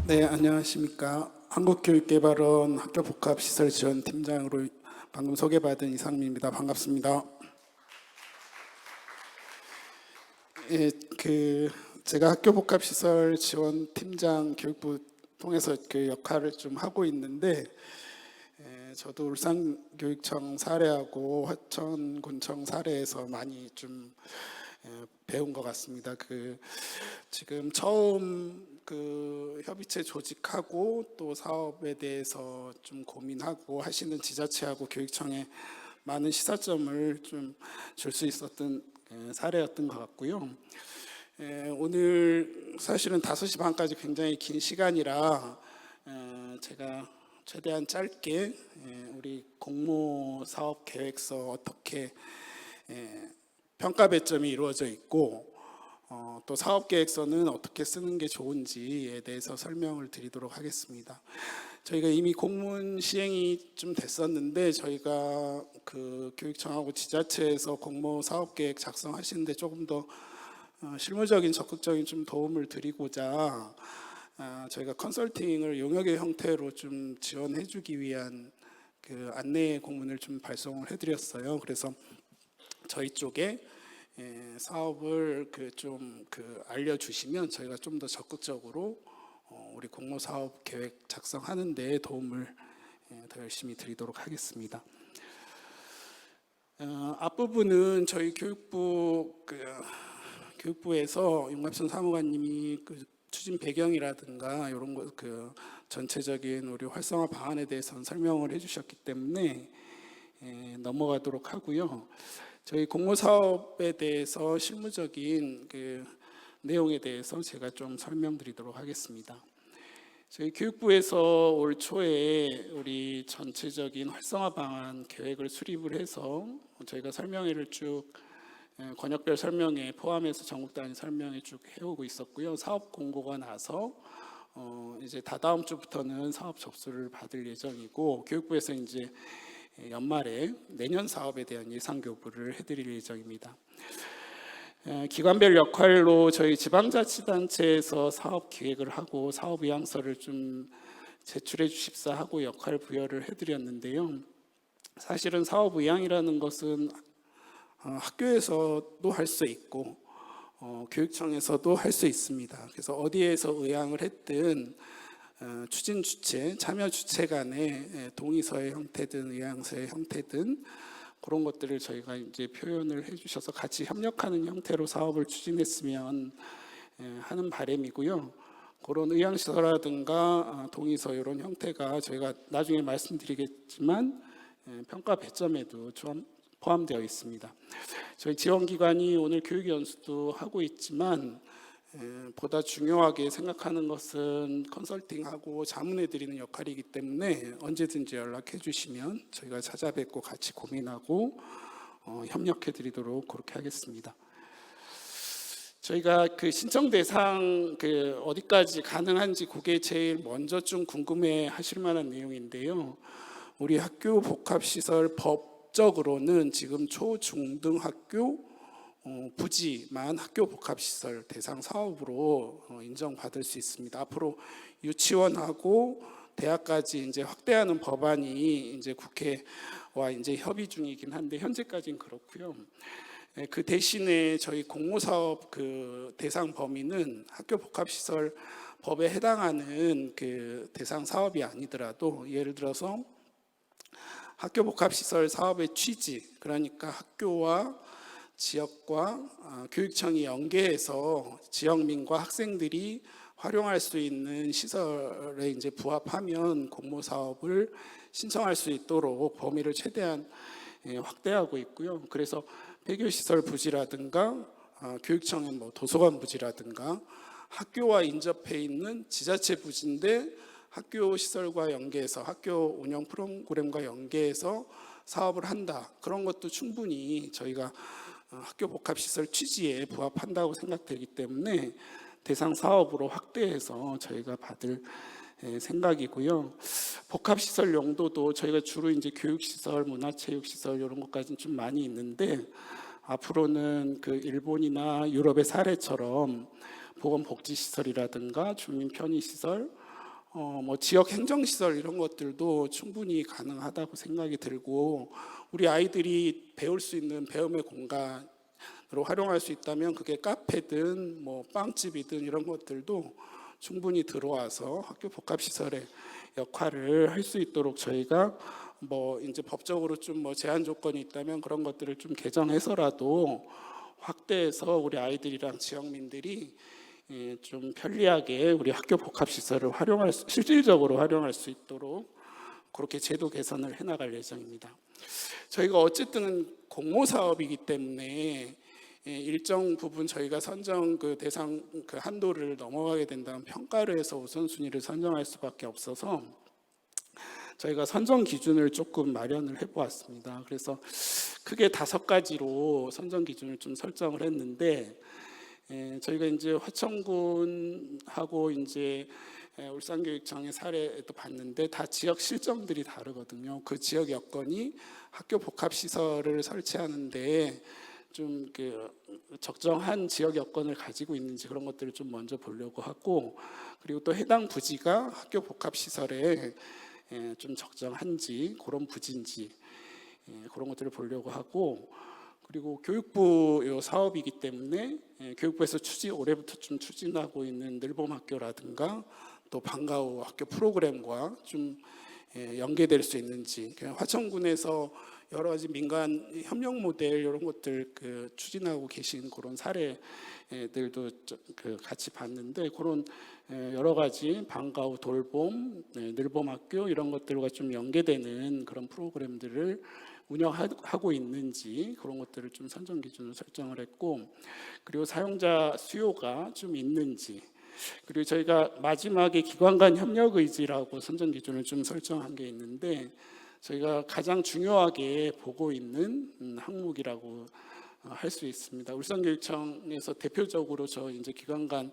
네, 안녕하십니까. 한국교육개발원 학교복합시설지원팀장으로 방금 소개받은 이상민입니다. 반갑습니다. 예, 제가 학교복합시설지원팀장 교육부 통해서 그 역할을 좀 하고 있는데, 저도 울산교육청 사례하고 화천군청 사례에서 많이 좀 배운 것 같습니다. 지금 처음 협의체 조직하고 또 사업에 대해서 좀 고민하고 하시는 지자체하고 교육청에 많은 시사점을 좀 줄 수 있었던 사례였던 것 같고요. 오늘 사실은 5시 반까지 굉장히 긴 시간이라 제가 최대한 짧게 우리 공모 사업 계획서 어떻게 평가 배점이 이루어져 있고 또 사업계획서는 어떻게 쓰는 게 좋은지에 대해서 설명을 드리도록 하겠습니다. 저희가 이미 공문 시행이 좀 됐었는데 저희가 교육청하고 지자체에서 공모 사업계획 작성하시는데 조금 더 실무적인 적극적인 좀 도움을 드리고자 저희가 컨설팅을 용역의 형태로 좀 지원해주기 위한 안내 공문을 좀 발송을 해드렸어요. 그래서 저희 쪽에 사업을 알려주시면 저희가 좀 더 적극적으로 우리 공모 사업 계획 작성하는 데 도움을 더 열심히 드리도록 하겠습니다. 앞부분은 저희 교육부에서 윤갑순 사무관님이 추진 배경이라든가 이런 것 전체적인 우리 활성화 방안에 대해서는 설명을 해주셨기 때문에 넘어가도록 하고요. 저희 공모 사업에 대해서 실무적인 내용에 대해서 제가 좀 설명드리도록 하겠습니다. 저희 교육부에서 올 초에 우리 전체적인 활성화 방안 계획을 수립을 해서 저희가 설명회를 쭉 권역별 설명회 포함해서 전국 단위 설명회 쭉 해오고 있었고요. 사업 공고가 나서 이제 다다음 주부터는 사업 접수를 받을 예정이고 교육부에서 이제 연말에 내년 사업에 대한 예산 교부를 해드릴 예정입니다. 기관별 역할로 저희 지방자치단체에서 사업 기획을 하고 사업 의향서를 좀 제출해 주십사 하고 역할 부여를 해드렸는데요. 사실은 사업 의향이라는 것은 학교에서도 할 수 있고 교육청에서도 할 수 있습니다. 그래서 어디에서 의향을 했든 추진 주체, 참여 주체 간의 동의서의 형태든 의향서의 형태든 그런 것들을 저희가 이제 표현을 해주셔서 같이 협력하는 형태로 사업을 추진했으면 하는 바람이고요. 그런 의향서라든가 동의서 이런 형태가 저희가 나중에 말씀드리겠지만 평가 배점에도 포함되어 있습니다. 저희 지원기관이 오늘 교육연수도 하고 있지만 보다 중요하게 생각하는 것은 컨설팅하고 자문해 드리는 역할이기 때문에 언제든지 연락해 주시면 저희가 찾아뵙고 같이 고민하고 협력해 드리도록 그렇게 하겠습니다. 저희가 신청 대상 어디까지 가능한지 그게 제일 먼저 좀 궁금해 하실 만한 내용인데요. 우리 학교 복합시설 법적으로는 지금 초, 중, 등 학교 부지만 학교 복합시설 대상 사업으로 인정받을 수 있습니다. 앞으로 유치원하고 대학까지 이제 확대하는 법안이 이제 국회와 이제 협의 중이긴 한데 현재까지는 그렇고요. 그 대신에 저희 공모사업 대상 범위는 학교 복합시설 법에 해당하는 대상 사업이 아니더라도 예를 들어서 학교 복합시설 사업의 취지, 그러니까 학교와 지역과 교육청이 연계해서 지역민과 학생들이 활용할 수 있는 시설에 이제 부합하면 공모 사업을 신청할 수 있도록 범위를 최대한 확대하고 있고요. 그래서 폐교시설 부지라든가 교육청의 도서관 부지라든가 학교와 인접해 있는 지자체 부지인데 학교 시설과 연계해서 학교 운영 프로그램과 연계해서 사업을 한다. 그런 것도 충분히 저희가 학교 복합시설 취지에 부합한다고 생각되기 때문에 대상 사업으로 확대해서 저희가 받을 생각이고요. 복합시설 용도도 저희가 주로 이제 교육시설, 문화체육시설 이런 것까지는 좀 많이 있는데 앞으로는 일본이나 유럽의 사례처럼 보건복지시설이라든가 주민 편의시설, 뭐 지역 행정시설 이런 것들도 충분히 가능하다고 생각이 들고, 우리 아이들이 배울 수 있는 배움의 공간으로 활용할 수 있다면 그게 카페든 뭐 빵집이든 이런 것들도 충분히 들어와서 학교 복합시설의 역할을 할 수 있도록 저희가 뭐 이제 법적으로 좀 뭐 제한 조건이 있다면 그런 것들을 좀 개정해서라도 확대해서 우리 아이들이랑 지역민들이 좀 편리하게 우리 학교 복합시설을 실질적으로 활용할 수 있도록 그렇게 제도 개선을 해나갈 예정입니다. 저희가 어쨌든 공모 사업이기 때문에 일정 부분 저희가 선정 그 대상 그 한도를 넘어가게 된다면 평가를 해서 우선순위를 선정할 수밖에 없어서 저희가 선정 기준을 조금 마련을 해보았습니다. 그래서 크게 5가지로 선정 기준을 좀 설정을 했는데, 저희가 이제 화천군하고 이제 울산교육청의 사례도 봤는데 다 지역 실정들이 다르거든요. 그 지역 여건이 학교 복합시설을 설치하는데 좀 그 적정한 지역 여건을 가지고 있는지 그런 것들을 좀 먼저 보려고 하고, 그리고 또 해당 부지가 학교 복합시설에 좀 적정한지 그런 부지인지 그런 것들을 보려고 하고, 그리고 교육부 사업이기 때문에 교육부에서 올해부터 좀 추진하고 있는 늘봄학교라든가 또 방과후 학교 프로그램과 좀 연계될 수 있는지, 화천군에서 여러 가지 민간 협력 모델 이런 것들 그 추진하고 계신 그런 사례들도 그 같이 봤는데, 그런 여러 가지 방과후 돌봄, 늘봄학교 이런 것들과 좀 연계되는 그런 프로그램들을 운영하고 있는지 그런 것들을 좀 선정 기준을 설정을 했고, 그리고 사용자 수요가 좀 있는지, 그리고 저희가 마지막에 기관 간 협력 의지라고 선정 기준을 좀 설정한 게 있는데, 저희가 가장 중요하게 보고 있는 항목이라고 할 수 있습니다. 울산교육청에서 대표적으로 저 이제 기관 간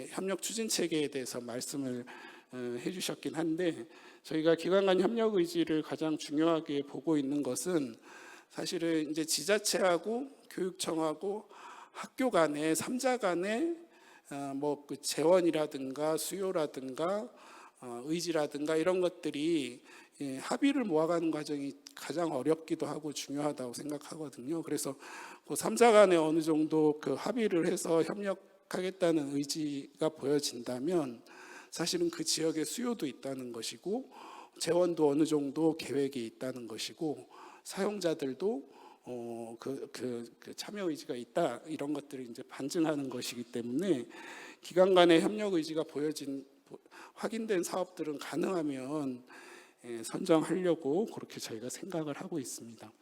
협력 추진 체계에 대해서 말씀을 해주셨긴 한데, 저희가 기관 간 협력 의지를 가장 중요하게 보고 있는 것은 사실은 이제 지자체하고 교육청하고 학교 간의 3자 간의 뭐 그 재원이라든가 수요라든가 의지라든가 이런 것들이 합의를 모아가는 과정이 가장 어렵기도 하고 중요하다고 생각하거든요. 그래서 그 3자 간에 어느 정도 그 합의를 해서 협력하겠다는 의지가 보여진다면 사실은 그 지역의 수요도 있다는 것이고, 재원도 어느 정도 계획이 있다는 것이고, 사용자들도 그 참여 의지가 있다, 이런 것들을 이제 반증하는 것이기 때문에 기관 간의 협력 의지가 확인된 사업들은 가능하면 선정하려고 그렇게 저희가 생각을 하고 있습니다.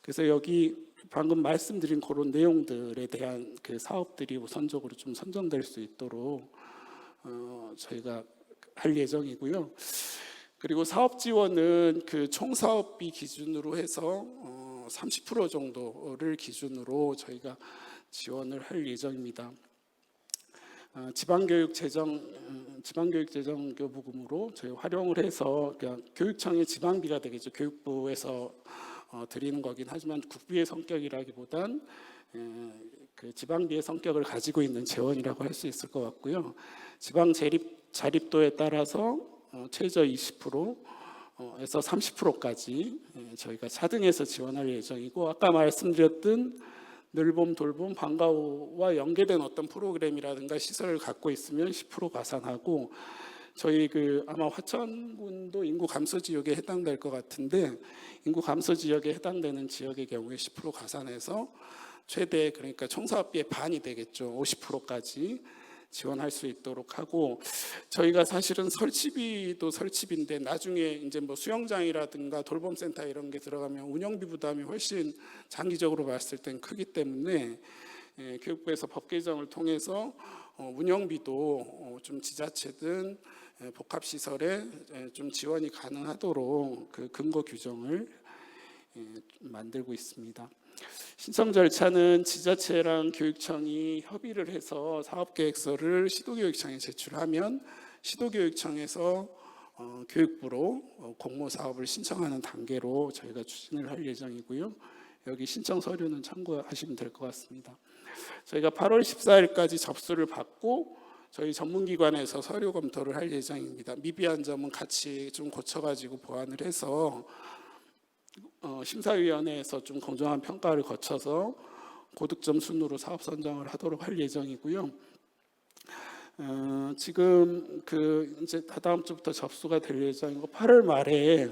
그래서 여기 방금 말씀드린 그런 내용들에 대한 그 사업들이 우선적으로 좀 선정될 수 있도록 저희가 할 예정이고요. 그리고 사업 지원은 그 총 사업비 기준으로 해서 30% 정도를 기준으로 저희가 지원을 할 예정입니다. 지방교육재정교부금으로 저희 활용을 해서 그냥 교육청의 지방비가 되겠죠. 교육부에서 드리는 거긴 하지만 국비의 성격이라기보단 그 지방비의 성격을 가지고 있는 재원이라고 할 수 있을 것 같고요. 지방 자립도에 따라서 최저 20%에서 30%까지 저희가 차등해서 지원할 예정이고, 아까 말씀드렸던 늘봄, 돌봄, 방과후와 연계된 어떤 프로그램이라든가 시설을 갖고 있으면 10% 가산하고, 저희 그 아마 화천군도 인구 감소 지역에 해당될 것 같은데, 인구 감소 지역에 해당되는 지역의 경우에 10% 가산해서 최대, 그러니까 총사업비의 반이 되겠죠. 50%까지 지원할 수 있도록 하고, 저희가 사실은 설치비도 설치비인데 나중에 이제 뭐 수영장이라든가 돌봄센터 이런 게 들어가면 운영비 부담이 훨씬 장기적으로 봤을 땐 크기 때문에 교육부에서 법 개정을 통해서 운영비도 좀 지자체든 복합시설에 좀 지원이 가능하도록 그 근거 규정을 만들고 있습니다. 신청 절차는 지자체랑 교육청이 협의를 해서 사업계획서를 시도교육청에 제출하면 시도교육청에서 교육부로 공모사업을 신청하는 단계로 저희가 추진을 할 예정이고요. 여기 신청 서류는 참고하시면 될 것 같습니다. 저희가 8월 14일까지 접수를 받고 저희 전문기관에서 서류 검토를 할 예정입니다. 미비한 점은 같이 좀 고쳐가지고 보완을 해서 심사위원회에서 좀 공정한 평가를 거쳐서 고득점 순으로 사업 선정을 하도록 할 예정이고요. 지금 이제 다다음 주부터 접수가 될 예정이고 8월 말에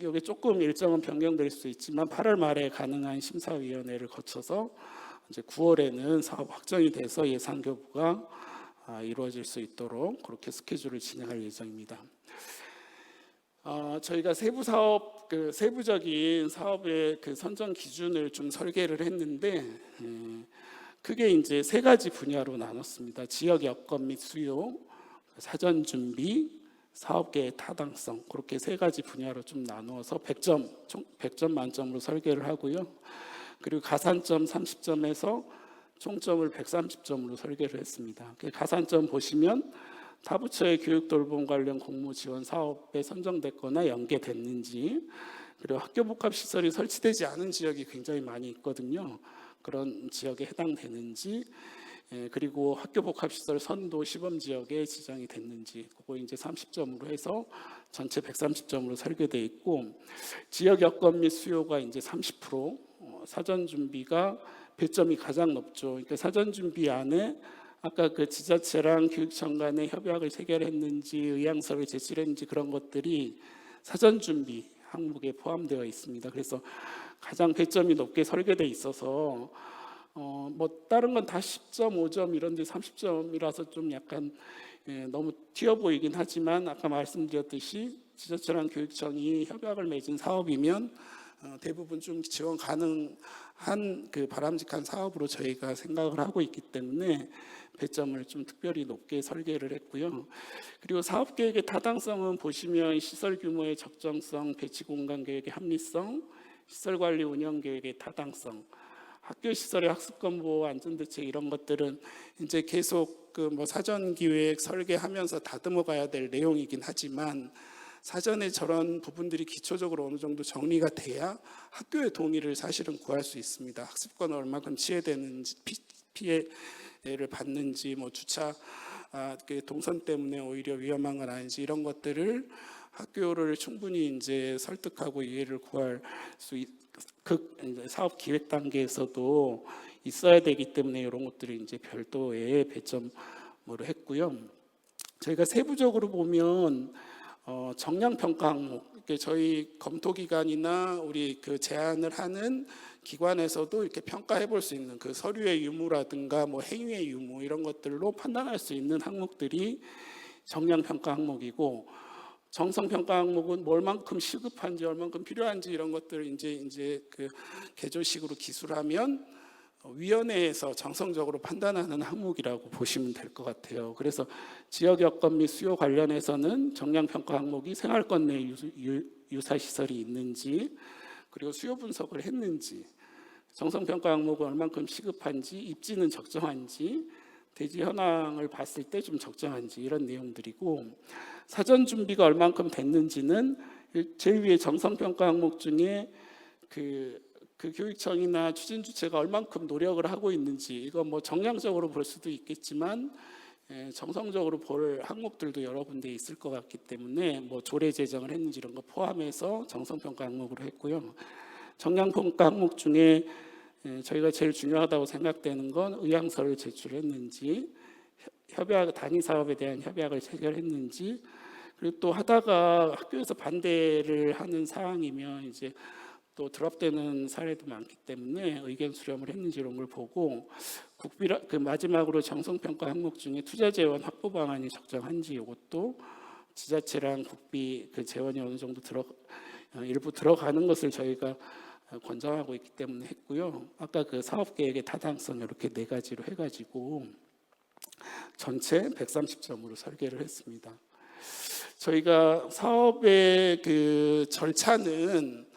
여기 조금 일정은 변경될 수 있지만 8월 말에 가능한 심사위원회를 거쳐서 이제 9월에는 사업 확정이 돼서 예산 교부가 이루어질 수 있도록 그렇게 스케줄을 진행할 예정입니다. 저희가 세부 사업 세부적인 사업의 선정 기준을 좀 설계를 했는데 크게 이제 세 가지 분야로 나눴습니다. 지역 여건 및 수요, 사전 준비, 사업계의 타당성, 그렇게 세 가지 분야로 좀 나누어서 100점, 총 100점 만점으로 설계를 하고요. 그리고 가산점 30점에서 총점을 130점으로 설계를 했습니다. 가산점 보시면 타 부처의 교육 돌봄 관련 공모 지원 사업에 선정됐거나 연계됐는지, 그리고 학교 복합 시설이 설치되지 않은 지역이 굉장히 많이 있거든요. 그런 지역에 해당되는지, 그리고 학교 복합 시설 선도 시범 지역에 지정이 됐는지, 그거 이제 30점으로 해서 전체 130점으로 설계돼 있고, 지역 여건 및 수요가 이제 30%, 사전 준비가 배점이 가장 높죠. 그러니까 사전 준비 안에 아까 지자체랑 교육청 간에 협약을 체결했는지, 의향서를 제출했는지 그런 것들이 사전 준비 항목에 포함되어 있습니다. 그래서 가장 배점이 높게 설계돼 있어서 뭐 다른 건 다 10점, 5점 이런데 30점이라서 좀 약간 너무 튀어 보이긴 하지만 아까 말씀드렸듯이 지자체랑 교육청이 협약을 맺은 사업이면 대부분 좀 지원 가능한 바람직한 사업으로 저희가 생각을 하고 있기 때문에 배점을 좀 특별히 높게 설계를 했고요. 그리고 사업 계획의 타당성은 보시면 시설 규모의 적정성, 배치 공간 계획의 합리성, 시설 관리 운영 계획의 타당성, 학교 시설의 학습권 보호, 안전대책 이런 것들은 이제 계속 뭐 사전 기획 설계하면서 다듬어 가야 될 내용이긴 하지만 사전에 저런 부분들이 기초적으로 어느 정도 정리가 돼야 학교의 동의를 사실은 구할 수 있습니다. 학습권을 얼마큼 취해되는지, 피해를 받는지, 뭐 주차 동선 때문에 오히려 위험한 건 아닌지 이런 것들을 학교를 충분히 이제 설득하고 이해를 구할 수 사업 기획 단계에서도 있어야 되기 때문에 이런 것들이 이제 별도의 배점으로 했고요. 저희가 세부적으로 보면 정량 평가 항목, 저희 검토 기관이나 우리 제안을 하는 기관에서도 이렇게 평가해 볼 수 있는 서류의 유무라든가 뭐 행위의 유무 이런 것들로 판단할 수 있는 항목들이 정량 평가 항목이고, 정성 평가 항목은 뭘만큼 시급한지 얼만큼 필요한지 이런 것들을 이제 개조식으로 기술하면 위원회에서 정성적으로 판단하는 항목이라고 보시면 될 것 같아요. 그래서 지역 여건 및 수요 관련해서는 정량 평가 항목이 생활권 내 유사 시설이 있는지, 그리고 수요 분석을 했는지, 정성 평가 항목은 얼만큼 시급한지, 입지는 적정한지, 대지 현황을 봤을 때 좀 적정한지 이런 내용들이고, 사전 준비가 얼만큼 됐는지는 제일 위에 정성 평가 항목 중에 그 교육청이나 추진 주체가 얼만큼 노력을 하고 있는지, 이거 뭐 정량적으로 볼 수도 있겠지만 정성적으로 볼 항목들도 여러 군데 있을 것 같기 때문에 뭐 조례 제정을 했는지 이런 거 포함해서 정성 평가 항목으로 했고요. 정량 평가 항목 중에 저희가 제일 중요하다고 생각되는 건 의향서를 제출했는지, 협약 단위 사업에 대한 협약을 체결했는지, 그리고 또 하다가 학교에서 반대를 하는 사항이면 이제 또 드랍되는 사례도 많기 때문에 의견 수렴을 했는지 이런 걸 보고, 마지막으로 정성평가 항목 중에 투자 재원 확보 방안이 적정한지 이것도 지자체랑 국비 재원이 어느 정도 일부 들어가는 것을 저희가 권장하고 있기 때문에 했고요. 아까 사업 계획의 타당성 이렇게 네 가지로 해가지고 전체 130점으로 설계를 했습니다. 저희가 사업의 절차는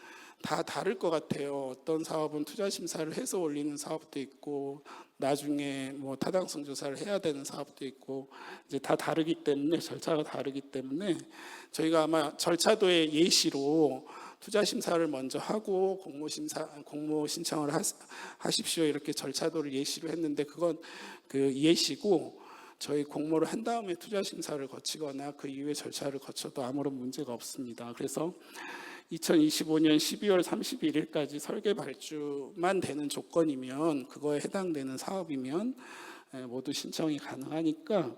다 다를 것 같아요. 어떤 사업은 투자 심사를 해서 올리는 사업도 있고, 나중에 뭐 타당성 조사를 해야 되는 사업도 있고, 이제 다 다르기 때문에, 절차가 다르기 때문에 저희가 아마 절차도의 예시로 투자 심사를 먼저 하고 공모 신청을 하십시오 이렇게 절차도를 예시로 했는데, 그건 예시고, 저희 공모를 한 다음에 투자 심사를 거치거나 그 이후에 절차를 거쳐도 아무런 문제가 없습니다. 그래서 2025년 12월 31일까지 설계 발주만 되는 조건이면, 그거에 해당되는 사업이면 모두 신청이 가능하니까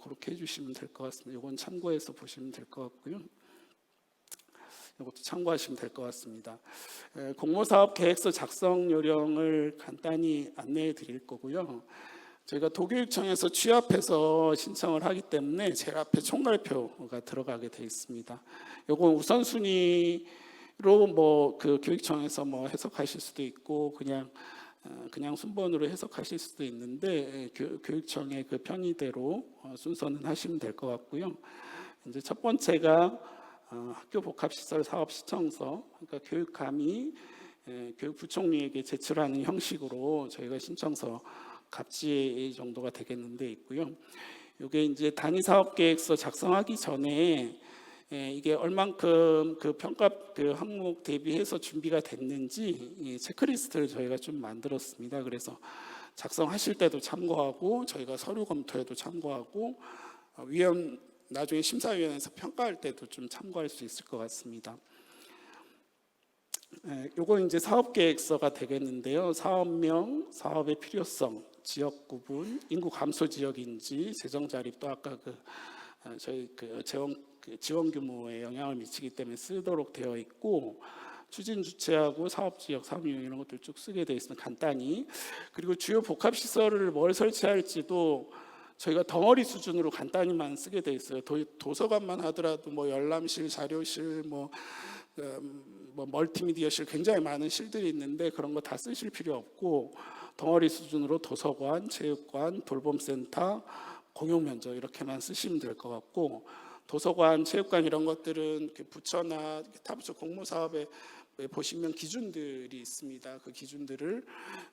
그렇게 해주시면 될 것 같습니다. 이건 참고해서 보시면 될 것 같고요. 이것도 참고하시면 될 것 같습니다. 공모사업 계획서 작성 요령을 간단히 안내해 드릴 거고요. 저희가 도교육청에서 취합해서 신청을 하기 때문에 제일 앞에 총괄표가 들어가게 돼 있습니다. 이건 우선순위로 그 교육청에서 해석하실 수도 있고 그냥 순번으로 해석하실 수도 있는데, 교육청의 그 편의대로 순서는 하시면 될 것 같고요. 이제 첫 번째가 학교 복합시설 사업 시청서, 그러니까 교육감이 교육부총리에게 제출하는 형식으로 저희가 신청서 갑질 정도가 되겠는데 있고요. 이게 이제 단위 사업 계획서 작성하기 전에 이게 얼만큼 그 평가 그 항목 대비해서 준비가 됐는지 체크리스트를 저희가 좀 만들었습니다. 그래서 작성하실 때도 참고하고 저희가 서류 검토에도 참고하고 나중에 심사위원회에서 평가할 때도 좀 참고할 수 있을 것 같습니다. 요거 이제 사업 계획서가 되겠는데요. 사업명, 사업의 필요성, 지역 구분, 인구 감소 지역인지, 재정 자립, 또 아까 저희 지원 규모에 영향을 미치기 때문에 쓰도록 되어 있고, 추진 주체하고 사업 지역, 사업 유형 이런 것들 쭉 쓰게 되어 있으면 간단히, 그리고 주요 복합 시설을 뭘 설치할지도 저희가 덩어리 수준으로 간단히만 쓰게 돼 있어요. 도서관만 하더라도 열람실, 자료실, 멀티미디어실, 굉장히 많은 실들이 있는데 그런 거 다 쓰실 필요 없고, 덩어리 수준으로 도서관, 체육관, 돌봄센터, 공용면적 이렇게만 쓰시면 될 것 같고, 도서관, 체육관 이런 것들은 부처나 타부처 공모사업에 보시면 기준들이 있습니다. 그 기준들을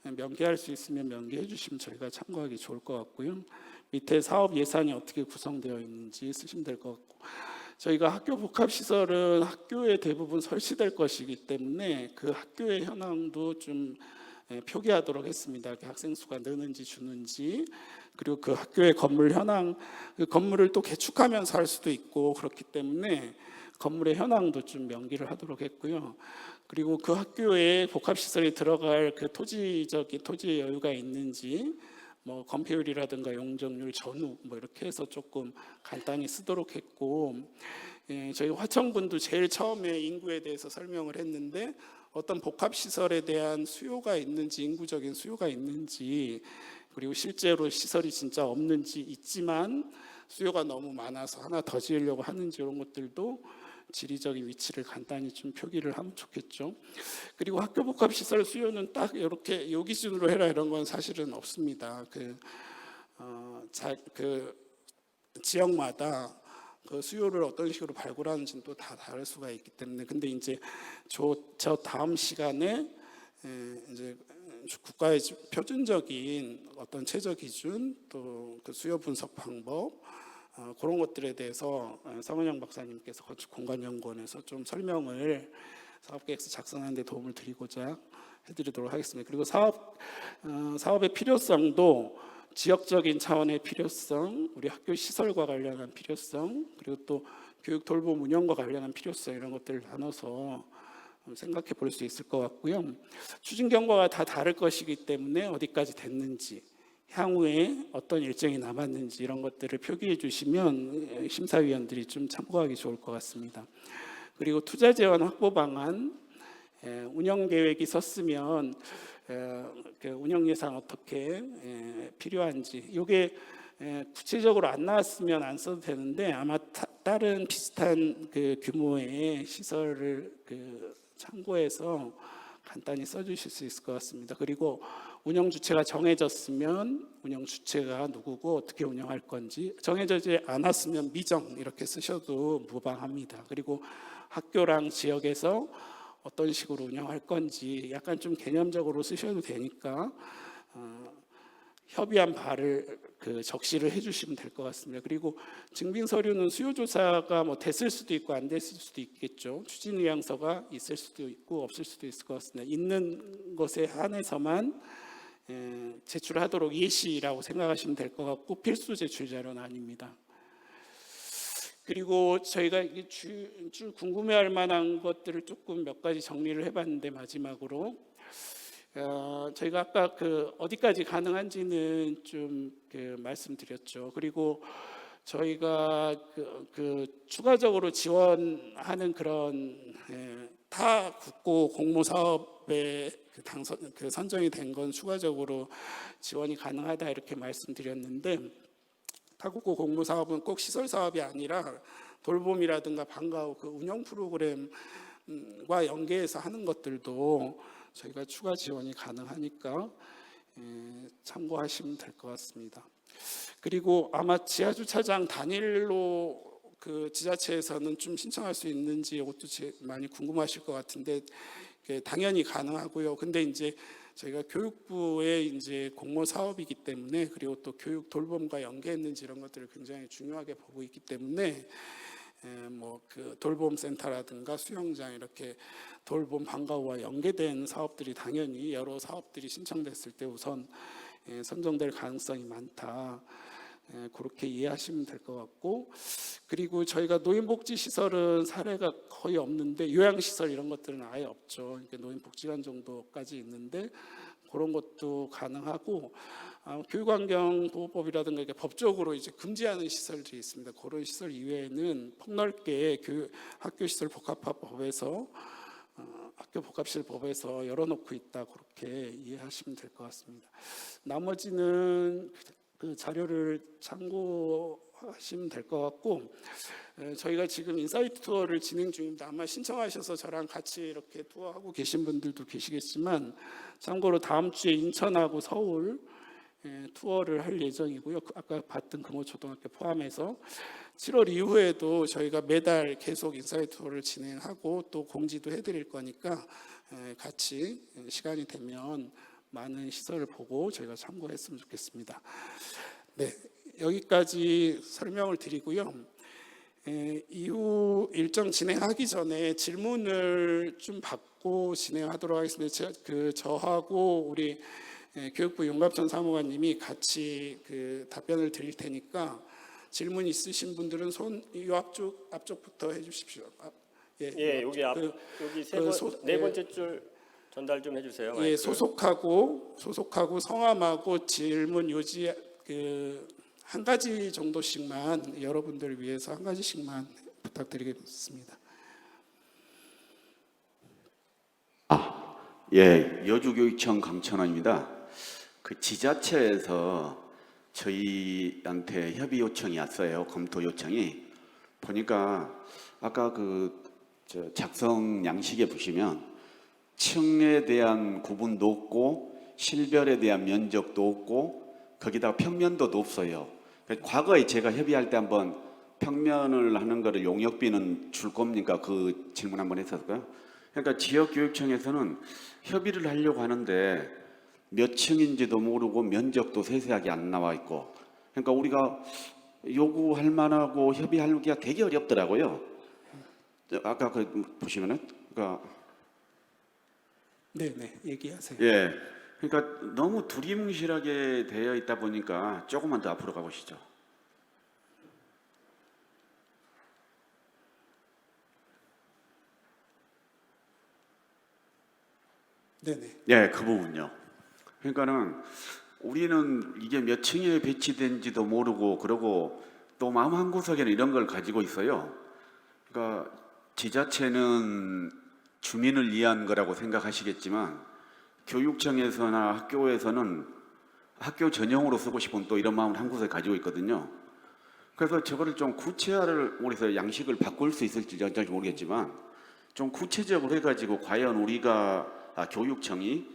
명기할 수 있으면 명기해 주시면 저희가 참고하기 좋을 것 같고요. 밑에 사업 예산이 어떻게 구성되어 있는지 쓰시면 될 것 같고, 저희가 학교 복합시설은 학교에 대부분 설치될 것이기 때문에 그 학교의 현황도 좀 표기하도록 했습니다. 학생 수가 느는지 주는지, 그리고 그 학교의 건물 현황, 그 건물을 또 개축하면서 할 수도 있고 그렇기 때문에 건물의 현황도 좀 명기를 하도록 했고요. 그리고 그 학교에 복합시설이 들어갈 그 토지의 여유가 있는지, 건폐율이라든가 용적률, 전후 이렇게 해서 조금 간단히 쓰도록 했고, 저희 화천군도 제일 처음에 인구에 대해서 설명을 했는데 어떤 복합시설에 대한 수요가 있는지, 인구적인 수요가 있는지, 그리고 실제로 시설이 진짜 없는지, 있지만 수요가 너무 많아서 하나 더 지으려고 하는지, 이런 것들도 지리적인 위치를 간단히 좀 표기를 하면 좋겠죠. 그리고 학교 복합시설 수요는 딱 이렇게 요 기준으로 해라 이런 건 사실은 없습니다. 지역마다 그 수요를 어떤 식으로 발굴하는지는 또 다 다를 수가 있기 때문에, 근데 이제 저 다음 시간에 이제 국가의 표준적인 어떤 최저 기준, 또 그 수요 분석 방법, 그런 것들에 대해서 성은영 박사님께서 건축공간연구원에서 좀 설명을 사업계획서 작성하는 데 도움을 드리고자 해드리도록 하겠습니다. 그리고 사업의 필요성도 지역적인 차원의 필요성, 우리 학교 시설과 관련한 필요성, 그리고 또 교육 돌봄 운영과 관련한 필요성, 이런 것들을 나눠서 생각해 볼 수 있을 것 같고요. 추진 경과가 다 다를 것이기 때문에 어디까지 됐는지, 향후에 어떤 일정이 남았는지 이런 것들을 표기해 주시면 심사위원들이 좀 참고하기 좋을 것 같습니다. 그리고 투자 재원 확보 방안, 운영 계획이 섰으면 그 운영 예산 어떻게 필요한지, 이게 구체적으로 안 나왔으면 안 써도 되는데 아마 다른 비슷한 그 규모의 시설을 참고해서 간단히 써주실 수 있을 것 같습니다. 그리고 운영 주체가 정해졌으면 운영 주체가 누구고 어떻게 운영할 건지, 정해지지 않았으면 미정 이렇게 쓰셔도 무방합니다. 그리고 학교랑 지역에서 어떤 식으로 운영할 건지 약간 좀 개념적으로 쓰셔도 되니까 협의한 바를 적시를 해주시면 될 것 같습니다. 그리고 증빙 서류는 수요 조사가 됐을 수도 있고 안 됐을 수도 있겠죠. 추진 의향서가 있을 수도 있고 없을 수도 있을 것 같습니다. 있는 것에 한해서만 제출하도록 예시라고 생각하시면 될 것 같고 필수 제출 자료는 아닙니다. 그리고 저희가 쭉 궁금해할 만한 것들을 조금 몇 가지 정리를 해봤는데 마지막으로 저희가 아까 어디까지 가능한지는 좀 말씀드렸죠. 그리고 저희가 추가적으로 지원하는 그런 타 국고 공모 사업에 선정이 된 건 추가적으로 지원이 가능하다 이렇게 말씀드렸는데 타국고 공모 사업은 꼭 시설 사업이 아니라 돌봄이라든가 방과 후 운영 프로그램과 연계해서 하는 것들도 저희가 추가 지원이 가능하니까 참고하시면 될 것 같습니다. 그리고 아마 지하주차장 단일로 지자체에서는 좀 신청할 수 있는지 이것도 많이 궁금하실 것 같은데 당연히 가능하고요. 근데 이제 저희가 교육부의 이제 공모 사업이기 때문에 그리고 또 교육 돌봄과 연계했는지 이런 것들을 굉장히 중요하게 보고 있기 때문에 돌봄 센터라든가 수영장 이렇게 돌봄 방과 후와 연계된 사업들이 당연히 여러 사업들이 신청됐을 때 우선 선정될 가능성이 많다. 그렇게 이해하시면 될 것 같고, 그리고 저희가 노인복지시설은 사례가 거의 없는데 요양시설 이런 것들은 아예 없죠. 그러니까 노인복지관 정도까지 있는데 그런 것도 가능하고 교육환경보호법이라든가 이렇게 법적으로 이제 금지하는 시설들이 있습니다. 그런 시설 이외에는 폭넓게 학교시설 복합화법에서 학교 복합시설법에서 열어놓고 있다 그렇게 이해하시면 될 것 같습니다. 나머지는 그 자료를 참고하시면 될 것 같고 저희가 지금 인사이트 투어를 진행 중입니다. 아마 신청하셔서 저랑 같이 이렇게 투어하고 계신 분들도 계시겠지만 참고로 다음 주에 인천하고 서울 투어를 할 예정이고요. 아까 봤던 금호초등학교 포함해서 7월 이후에도 저희가 매달 계속 인사이트 투어를 진행하고 또 공지도 해드릴 거니까 같이 시간이 되면 많은 시설을 보고 저희가 참고했으면 좋겠습니다. 네, 여기까지 설명을 드리고요. 이후 일정 진행하기 전에 질문을 좀 받고 진행하도록 하겠습니다. 저하고 우리 교육부 윤갑천 사무관님이 같이 답변을 드릴 테니까 질문 있으신 분들은 손 이 앞쪽부터 해주십시오. 예, 여기 여기 네 번째 줄 전달 좀 해주세요. 예, 소속하고 성함하고 질문 요지 한 가지 정도씩만 여러분들을 위해서 한 가지씩만 부탁드리겠습니다. 예, 여주교육청 강천호입니다. 지자체에서 저희한테 협의 요청이 왔어요. 검토 요청이. 보니까 아까 작성 양식에 보시면 층에 대한 구분도 없고 실별에 대한 면적도 없고 거기다가 평면도도 없어요. 과거에 제가 협의할 때 한번 평면을 하는 거를 용역비는 줄 겁니까? 그 질문 한번 했었고요. 그러니까 지역교육청에서는 협의를 하려고 하는데 몇 층인지도 모르고 면적도 세세하게 안 나와 있고, 그러니까 우리가 요구할 만하고 협의하기가 되게 어렵더라고요. 아까 보시면은 네네, 얘기하세요. 예, 그러니까 너무 두리뭉실하게 되어 있다 보니까 조금만 더 앞으로 가보시죠. 네네. 예, 그 부분요. 그러니까는 우리는 이게 몇 층에 배치된지도 모르고 그러고 또 마음 한구석에는 이런 걸 가지고 있어요. 그러니까 지자체는 주민을 위한 거라고 생각하시겠지만 교육청에서나 학교에서는 학교 전용으로 쓰고 싶은 또 이런 마음을 한구석에 가지고 있거든요. 그래서 저거를 좀 구체화를 우리서 양식을 바꿀 수 있을지 모르겠지만 좀 구체적으로 해가지고 과연 우리가 교육청이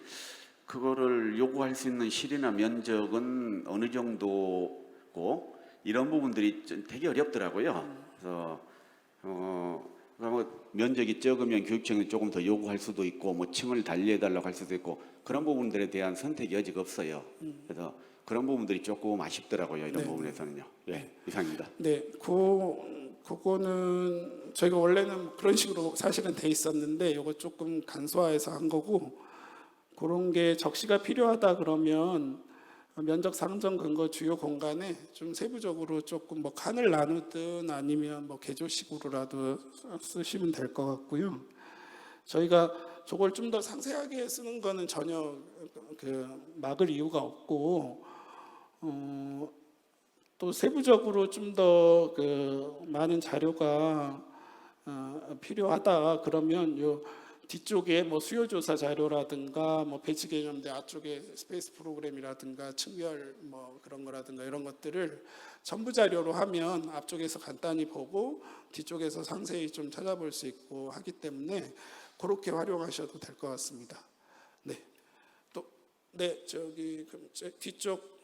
그거를 요구할 수 있는 실이나 면적은 어느 정도고 이런 부분들이 되게 어렵더라고요. 그래서 면적이 적으면 교육청이 조금 더 요구할 수도 있고 뭐 층을 달리해달라고 할 수도 있고 그런 부분들에 대한 선택 여지가 없어요. 그래서 그런 부분들이 조금 아쉽더라고요. 이런 부분에서는요. 예, 이상입니다. 네, 그거는 저희가 원래는 그런 식으로 사실은 돼 있었는데 이거 조금 간소화해서 한 거고 그런 게 적시가 필요하다 그러면 면적 상정 근거 주요 공간에 좀 세부적으로 조금 뭐 칸을 나누든 아니면 뭐 개조식으로라도 쓰시면 될 것 같고요. 저희가 저걸 좀 더 상세하게 쓰는 거는 전혀 막을 이유가 없고, 또 세부적으로 좀 더 많은 자료가 필요하다 그러면 요 뒤쪽에 뭐 수요조사 자료라든가 뭐 배치 개념대 앞쪽에 스페이스 프로그램이라든가 층별 뭐 그런 거라든가 이런 것들을 전부 자료로 하면 앞쪽에서 간단히 보고 뒤쪽에서 상세히 좀 찾아볼 수 있고 하기 때문에 그렇게 활용하셔도 될 것 같습니다. 네, 또 네 저기 그럼 뒤쪽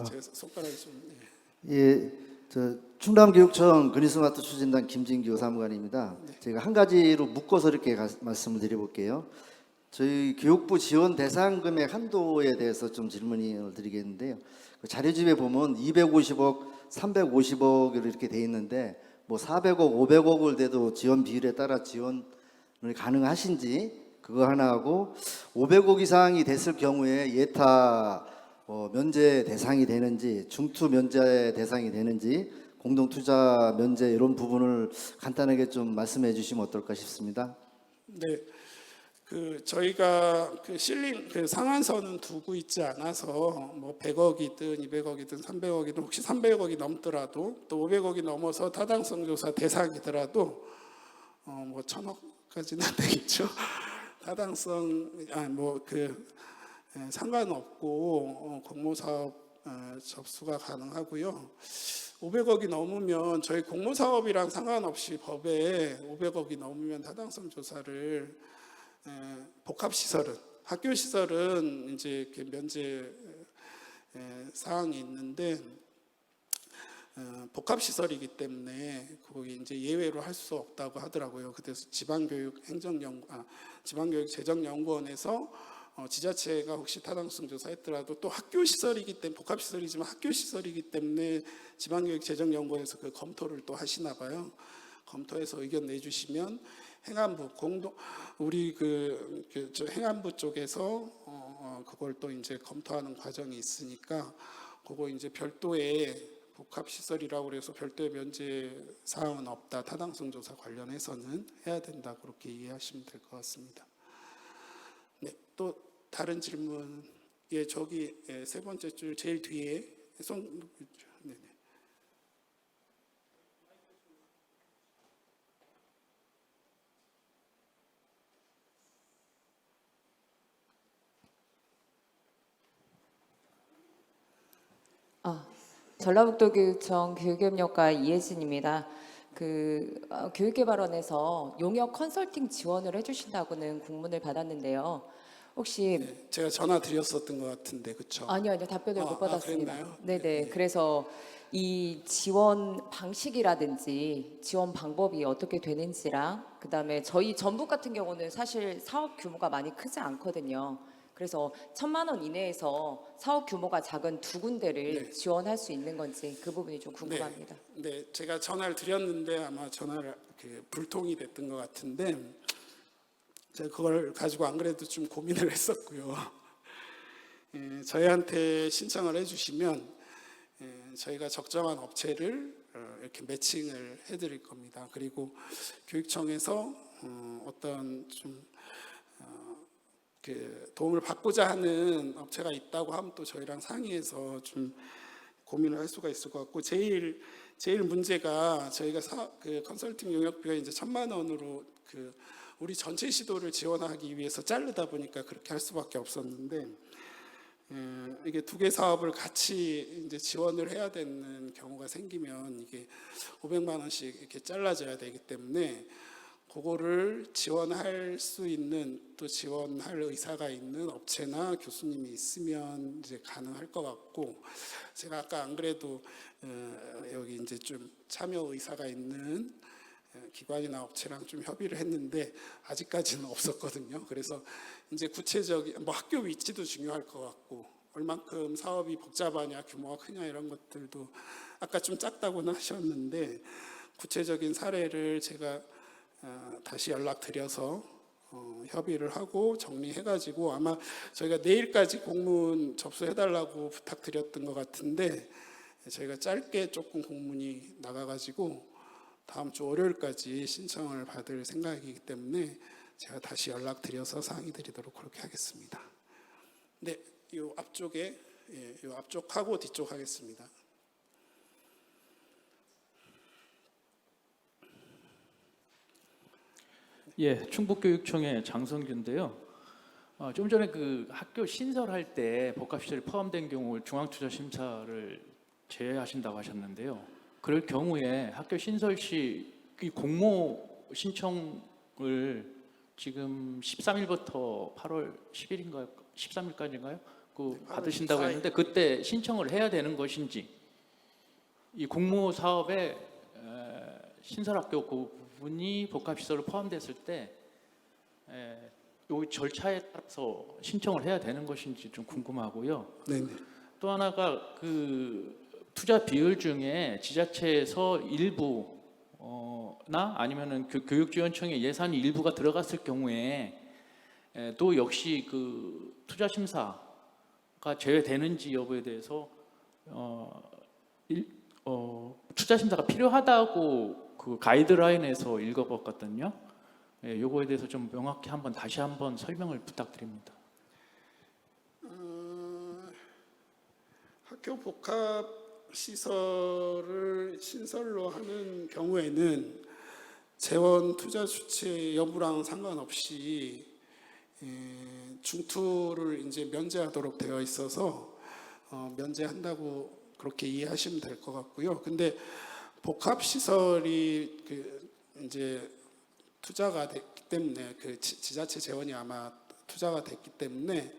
제가 손가락이 좀 예, 저 충남교육청 근위스마트 추진단 김진규 사무관입니다. 제가 한 가지로 묶어서 이렇게 말씀을 드려볼게요. 저희 교육부 지원 대상 금액 한도에 대해서 좀 질문을 드리겠는데요. 그 자료집에 보면 250억, 350억으로 이렇게 돼 있는데 뭐 400억, 500억을 돼도 지원 비율에 따라 지원을 가능하신지 그거 하나 하고 500억 이상이 됐을 경우에 예타 면제 대상이 되는지 중투 면제 대상이 되는지 공동투자 면제 이런 부분을 간단하게 좀 말씀해 주시면 어떨까 싶습니다. 네, 저희가 실린 상한선은 두고 있지 않아서 뭐 100억이든 200억이든 300억이든 혹시 300억이 넘더라도 또 500억이 넘어서 타당성 조사 대상이더라도 뭐 1000억까지는 안 되겠죠. 타당성 상관없고 공모사업 접수가 가능하고요. 500억이 넘으면 저희 공모사업이랑 상관없이 법에 500억이 넘으면 타당성 조사를 복합시설은 학교시설은 이제 이렇게 면제 사항이 있는데 복합시설이기 때문에 거기 이제 예외로 할 수 없다고 하더라고요. 그래서 지방교육재정연구원에서 지자체가 혹시 타당성 조사했더라도 또 학교시설이기 때문에 복합시설이지만 학교시설이기 때문에 지방교육재정연구원에서 그 검토를 또 하시나 봐요. 검토해서 의견 내주시면 행안부 우리 저 행안부 쪽에서 그걸 또 이제 검토하는 과정이 있으니까 그거 이제 별도의 복합시설이라고 그래서 별도의 면제 사항은 없다. 타당성 조사 관련해서는 해야 된다. 그렇게 이해하시면 될 것 같습니다. 네, 또 다른 질문. 예, 저기 세 번째 줄 제일 뒤에 네네. 전라북도교육청 교육협력과 이혜진입니다. 교육개발원에서 용역 컨설팅 지원을 해주신다고는 공문을 받았는데요. 혹시 네, 제가 전화 드렸었던 것 같은데 그렇죠? 아니요 답변을 못 받았습니다. 그랬나요? 네네. 네. 그래서 이 지원 방식이라든지 지원 방법이 어떻게 되는지랑 그다음에 저희 전북 같은 경우는 사실 사업 규모가 많이 크지 않거든요. 그래서 1,000만 원 이내에서 사업 규모가 작은 두 군데를 네. 지원할 수 있는 건지 그 부분이 좀 궁금합니다. 네, 제가 전화를 드렸는데 아마 전화를 불통이 됐던 것 같은데 제가 그걸 가지고 안 그래도 좀 고민을 했었고요. 저희한테 신청을 해주시면 저희가 적정한 업체를 이렇게 매칭을 해드릴 겁니다. 그리고 교육청에서 어떤 좀 도움을 받고자 하는 업체가 있다고 하면 또 저희랑 상의해서 좀 고민을 할 수가 있을 것 같고 제일 문제가 저희가 컨설팅 용역비가 이제 1,000만 원으로 우리 전체 시도를 지원하기 위해서 자르다 보니까 그렇게 할 수밖에 없었는데 이게 두 개 사업을 같이 이제 지원을 해야 되는 경우가 생기면 이게 500만 원씩 이렇게 잘라져야 되기 때문에 그거를 지원할 수 있는 또 지원할 의사가 있는 업체나 교수님이 있으면 이제 가능할 것 같고 제가 아까 안 그래도 여기 이제 좀 참여 의사가 있는 기관이나 업체랑 좀 협의를 했는데 아직까지는 없었거든요. 그래서 이제 구체적인 뭐 학교 위치도 중요할 것 같고 얼만큼 사업이 복잡하냐 규모가 크냐 이런 것들도 아까 좀 작다고는 하셨는데 구체적인 사례를 제가 다시 연락드려서 협의를 하고 정리해가지고 아마 저희가 내일까지 공문 접수해달라고 부탁드렸던 것 같은데 저희가 짧게 조금 공문이 나가가지고 다음 주 월요일까지 신청을 받을 생각이기 때문에 제가 다시 연락드려서 상의드리도록 그렇게 하겠습니다. 네, 이 앞쪽에 이 앞쪽하고 뒤쪽 하겠습니다. 예, 충북교육청의 장성규인데요. 좀 전에 그 학교 신설할 때 복합시설이 포함된 경우 중앙투자심사를 제외하신다고 하셨는데요. 그럴 경우에 학교 신설 시 이 공모 신청을 지금 13일부터 8월 10일인가요? 13일까지인가요? 그 받으신다고 했는데 그때 신청을 해야 되는 것인지 이 공모 사업에 신설학교 그 부분이 복합시설로 포함됐을 때 이 절차에 따라서 신청을 해야 되는 것인지 좀 궁금하고요. 네. 또 하나가 그 투자 비율 중에 지자체에서 일부 나 아니면은 교육지원청의 예산이 일부가 들어갔을 경우에 또 역시 그 투자 심사가 제외되는지 여부에 대해서 투자 심사가 필요하다고 그 가이드라인에서 읽어봤거든요. 요거에 대해서 좀 명확히 다시 한번 설명을 부탁드립니다. 학교 복합 시설을 신설로 하는 경우에는 재원 투자 주체 여부랑 상관없이 중투를 이제 면제하도록 되어 있어서 면제한다고 그렇게 이해하시면 될 것 같고요. 근데 복합 시설이 이제 투자가 됐기 때문에 그 지자체 재원이 아마 투자가 됐기 때문에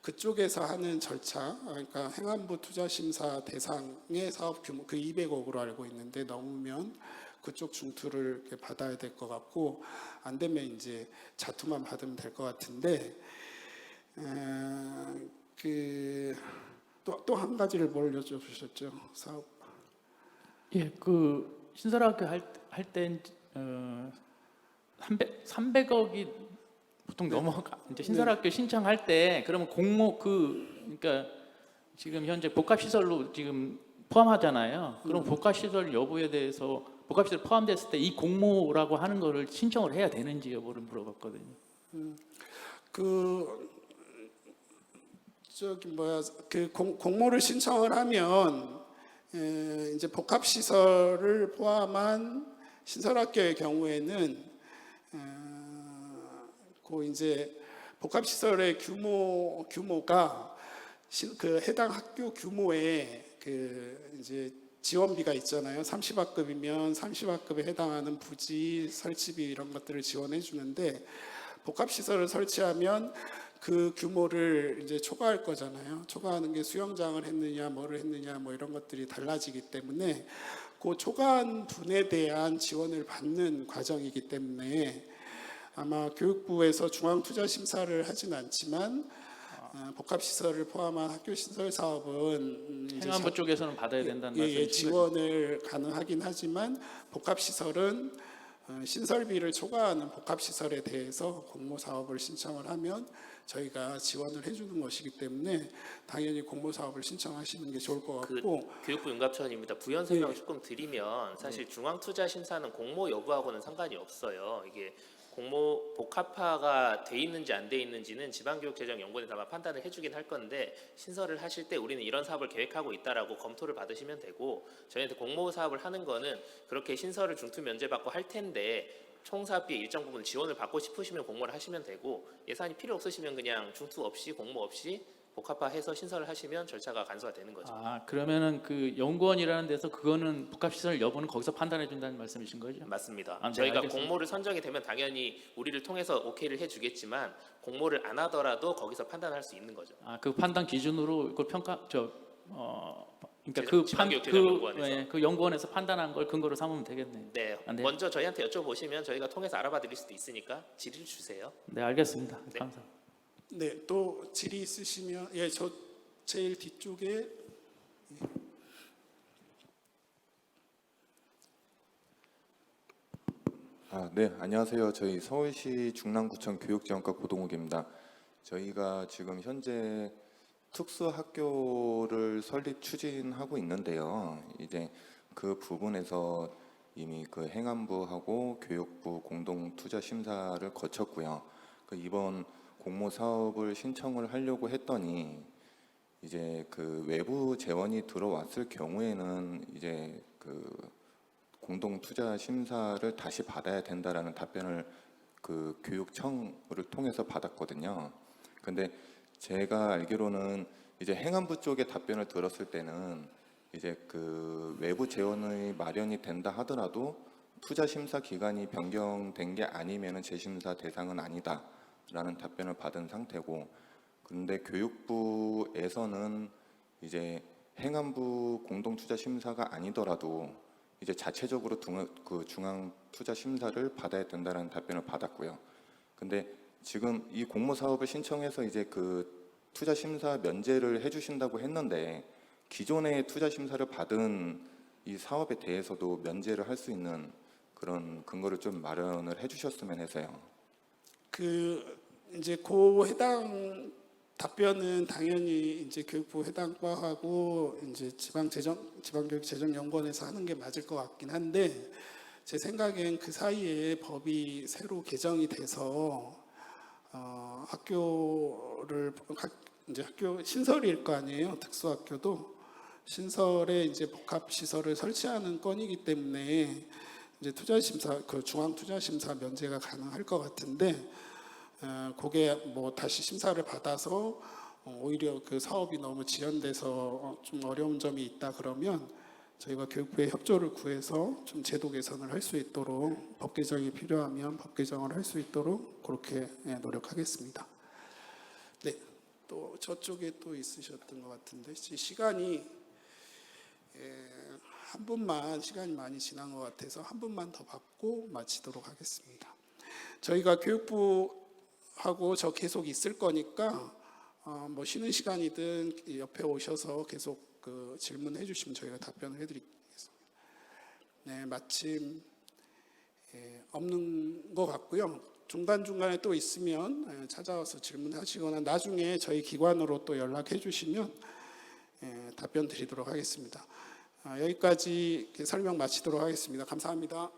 그쪽에서 하는 절차, 그러니까 행안부 투자심사 대상의 사업 규모 그 200억으로 알고 있는데 넘으면 그쪽 중투를 이렇게 받아야 될 것 같고 안 되면 이제 자투만 받으면 될 것 같은데 또 한 가지를 뭘 여쭤보셨죠? 사업. 예, 그 신설학교 할때 300억이 보통 넘어가. 이제 신설학교 신청할 때 그러면 공모 그러니까 지금 현재 복합시설로 지금 포함하잖아요. 그럼 복합시설 여부에 대해서 복합시설 포함됐을 때 이 공모라고 하는 거를 신청을 해야 되는지 여부를 물어봤거든요. 공모를 신청을 하면 이제 복합시설을 포함한 신설학교의 경우에는 그 이제 복합시설의 규모가 그 해당 학교 규모에 그 이제 지원비가 있잖아요. 30학급이면 30학급에 해당하는 부지, 설치비 이런 것들을 지원해 주는데 복합시설을 설치하면 그 규모를 이제 초과할 거잖아요. 초과하는 게 수영장을 했느냐, 뭐를 했느냐, 뭐 이런 것들이 달라지기 때문에 그 초과한 분에 대한 지원을 받는 과정이기 때문에 아마 교육부에서 중앙투자심사를 하진 않지만 복합시설을 포함한 학교 신설 사업은 행안부 쪽에서는 받아야 된다는 말씀이신 지원을 가능하긴 하지만 복합시설은 신설비를 초과하는 복합시설에 대해서 공모사업을 신청을 하면 저희가 지원을 해주는 것이기 때문에 당연히 공모사업을 신청하시는 게 좋을 것 같고 교육부 윤갑천입니다. 부연 설명 조금 드리면 사실 중앙투자심사는 공모 여부하고는 상관이 없어요. 이게 공모 복합화가 돼 있는지 안 돼 있는지는 지방교육재정연구원에서 아마 판단을 해주긴 할 건데 신설을 하실 때 우리는 이런 사업을 계획하고 있다라고 검토를 받으시면 되고 저희한테 공모 사업을 하는 거는 그렇게 신설을 중투 면제받고 할 텐데 총사비의 일정 부분 지원을 받고 싶으시면 공모를 하시면 되고 예산이 필요 없으시면 그냥 중투 없이 공모 없이 복합화해서 신설을 하시면 절차가 간소화 되는 거죠. 그러면은 그 연구원이라는 데서 그거는 복합시설 여부는 거기서 판단해 준다는 말씀이신 거죠? 맞습니다. 네, 저희가 알겠습니다. 공모를 선정이 되면 당연히 우리를 통해서 오케이를 해주겠지만 공모를 안 하더라도 거기서 판단할 수 있는 거죠. 그 판단 기준으로 이걸 그러니까 지방교육재정연구원에서. 그 연구원에서 판단한 걸 근거로 삼으면 되겠네요. 네, 안 돼요? 먼저 저희한테 여쭤보시면 저희가 통해서 알아봐 드릴 수도 있으니까 질의를 주세요. 네, 알겠습니다. 네. 감사합니다. 네, 또 질의 있으시면 저 제일 뒤쪽에 네, 안녕하세요. 저희 서울시 중랑구청 교육지원과 고동욱입니다. 저희가 지금 현재 특수학교를 설립 추진하고 있는데요. 이제 그 부분에서 이미 그 행안부하고 교육부 공동 투자 심사를 거쳤고요. 그 이번 공모 사업을 신청을 하려고 했더니 이제 그 외부 재원이 들어왔을 경우에는 이제 그 공동 투자 심사를 다시 받아야 된다라는 답변을 그 교육청을 통해서 받았거든요. 근데 제가 알기로는 이제 행안부 쪽의 답변을 들었을 때는 이제 그 외부 재원의 마련이 된다 하더라도 투자 심사 기간이 변경된 게 아니면은 재심사 대상은 아니다라는 답변을 받은 상태고, 근데 교육부에서는 이제 행안부 공동 투자 심사가 아니더라도 이제 자체적으로 그 중앙 투자 심사를 받아야 된다는 답변을 받았고요. 근데 지금 이 공모 사업을 신청해서 이제 그 투자 심사 면제를 해주신다고 했는데 기존의 투자 심사를 받은 이 사업에 대해서도 면제를 할 수 있는 그런 근거를 좀 마련을 해주셨으면 해서요. 그 이제 그 해당 답변은 당연히 이제 교육부 해당 과하고 이제 지방교육재정연구원에서 하는 게 맞을 것 같긴 한데, 제 생각엔 그 사이에 법이 새로 개정이 돼서 이제 학교 신설일 거 아니에요. 특수학교도 신설에 이제 복합 시설을 설치하는 건이기 때문에 이제 투자심사 그 중앙 투자심사 면제가 가능할 것 같은데, 그게 뭐 다시 심사를 받아서 오히려 그 사업이 너무 지연돼서 좀 어려운 점이 있다 그러면 저희가 교육부의 협조를 구해서 좀 제도 개선을 할 수 있도록, 법 개정이 필요하면 법 개정을 할 수 있도록 그렇게 노력하겠습니다. 네, 또 저쪽에 또 있으셨던 것 같은데 시간이 한 분만, 시간이 많이 지난 것 같아서 한 분만 더 받고 마치도록 하겠습니다. 저희가 교육부하고 저 계속 있을 거니까 뭐 쉬는 시간이든 옆에 오셔서 계속 그 질문해 주시면 저희가 답변을 해드리겠습니다. 네, 마침 없는 것 같고요. 중간중간에 또 있으면 찾아와서 질문하시거나 나중에 저희 기관으로 또 연락해 주시면 답변 드리도록 하겠습니다. 여기까지 설명 마치도록 하겠습니다. 감사합니다.